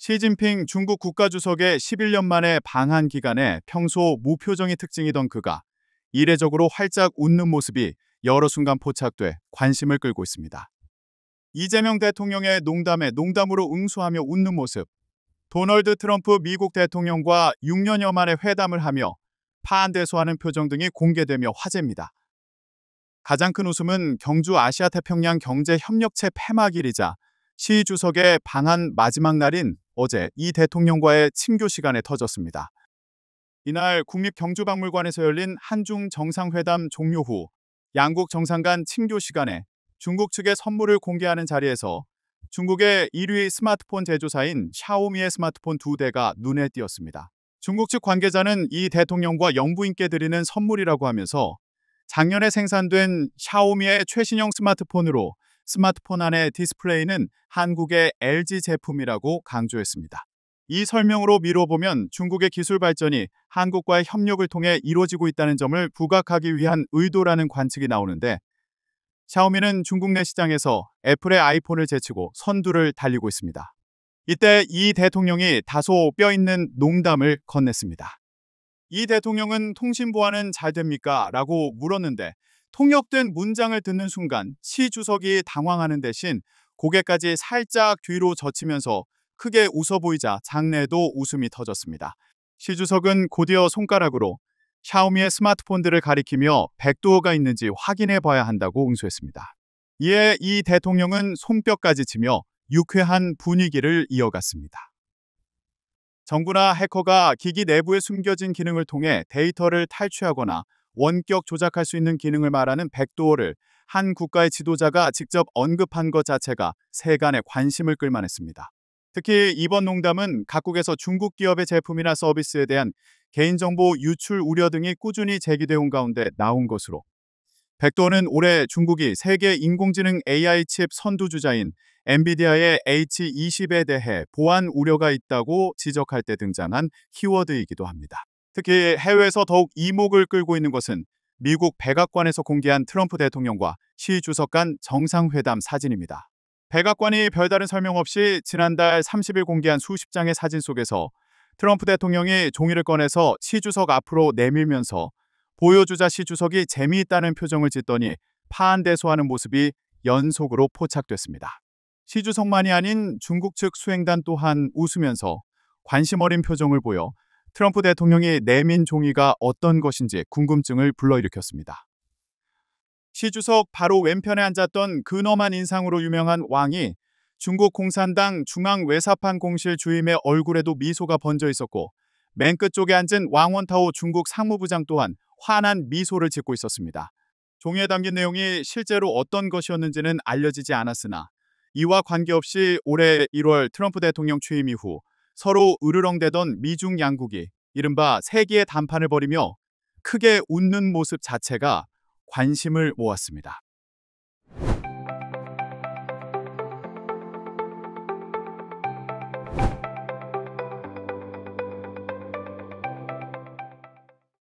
시진핑 중국 국가주석의 11년 만에 방한 기간에 평소 무표정이 특징이던 그가 이례적으로 활짝 웃는 모습이 여러 순간 포착돼 관심을 끌고 있습니다. 이재명 대통령의 농담에 농담으로 응수하며 웃는 모습, 도널드 트럼프 미국 대통령과 6년여 만에 회담을 하며 파한대소하는 표정 등이 공개되며 화제입니다. 가장 큰 웃음은 경주 아시아태평양 경제협력체 폐막일이자 시 주석의 방한 마지막 날인 어제 이 대통령과의 친교 시간에 터졌습니다. 이날 국립경주박물관에서 열린 한중 정상회담 종료 후 양국 정상 간 친교 시간에 중국 측의 선물을 공개하는 자리에서 중국의 1위 스마트폰 제조사인 샤오미의 스마트폰 2대가 눈에 띄었습니다. 중국 측 관계자는 이 대통령과 영부인께 드리는 선물이라고 하면서 작년에 생산된 샤오미의 최신형 스마트폰으로 스마트폰 안의 디스플레이는 한국의 LG 제품이라고 강조했습니다. 이 설명으로 미뤄보면 중국의 기술 발전이 한국과의 협력을 통해 이루어지고 있다는 점을 부각하기 위한 의도라는 관측이 나오는데, 샤오미는 중국 내 시장에서 애플의 아이폰을 제치고 선두를 달리고 있습니다. 이때 이 대통령이 다소 뼈있는 농담을 건넸습니다. 이 대통령은 통신보안은 잘 됩니까? 라고 물었는데, 통역된 문장을 듣는 순간 시 주석이 당황하는 대신 고개까지 살짝 뒤로 젖히면서 크게 웃어 보이자 장내에도 웃음이 터졌습니다. 시 주석은 곧이어 손가락으로 샤오미의 스마트폰들을 가리키며 백도어가 있는지 확인해 봐야 한다고 응수했습니다. 이에 이 대통령은 손뼉까지 치며 유쾌한 분위기를 이어갔습니다. 정부나 해커가 기기 내부에 숨겨진 기능을 통해 데이터를 탈취하거나 원격 조작할 수 있는 기능을 말하는 백도어를 한 국가의 지도자가 직접 언급한 것 자체가 세간의 관심을 끌만했습니다. 특히 이번 농담은 각국에서 중국 기업의 제품이나 서비스에 대한 개인정보 유출 우려 등이 꾸준히 제기돼 온 가운데 나온 것으로, 백도어는 올해 중국이 세계 인공지능 AI 칩 선두주자인 엔비디아의 H20에 대해 보안 우려가 있다고 지적할 때 등장한 키워드이기도 합니다. 특히 해외에서 더욱 이목을 끌고 있는 것은 미국 백악관에서 공개한 트럼프 대통령과 시 주석 간 정상회담 사진입니다. 백악관이 별다른 설명 없이 지난달 30일 공개한 수십 장의 사진 속에서 트럼프 대통령이 종이를 꺼내서 시 주석 앞으로 내밀면서 보여주자 시 주석이 재미있다는 표정을 짓더니 파한대소하는 모습이 연속으로 포착됐습니다. 시 주석만이 아닌 중국 측 수행단 또한 웃으면서 관심 어린 표정을 보여 트럼프 대통령이 내민 종이가 어떤 것인지 궁금증을 불러일으켰습니다. 시 주석 바로 왼편에 앉았던 근엄한 인상으로 유명한 왕이 중국 공산당 중앙외사판 공실 주임의 얼굴에도 미소가 번져 있었고, 맨 끝쪽에 앉은 왕원타오 중국 상무부장 또한 환한 미소를 짓고 있었습니다. 종이에 담긴 내용이 실제로 어떤 것이었는지는 알려지지 않았으나 이와 관계없이 올해 1월 트럼프 대통령 취임 이후 서로 으르렁대던 미중 양국이 이른바 세기의 단판을 벌이며 크게 웃는 모습 자체가 관심을 모았습니다.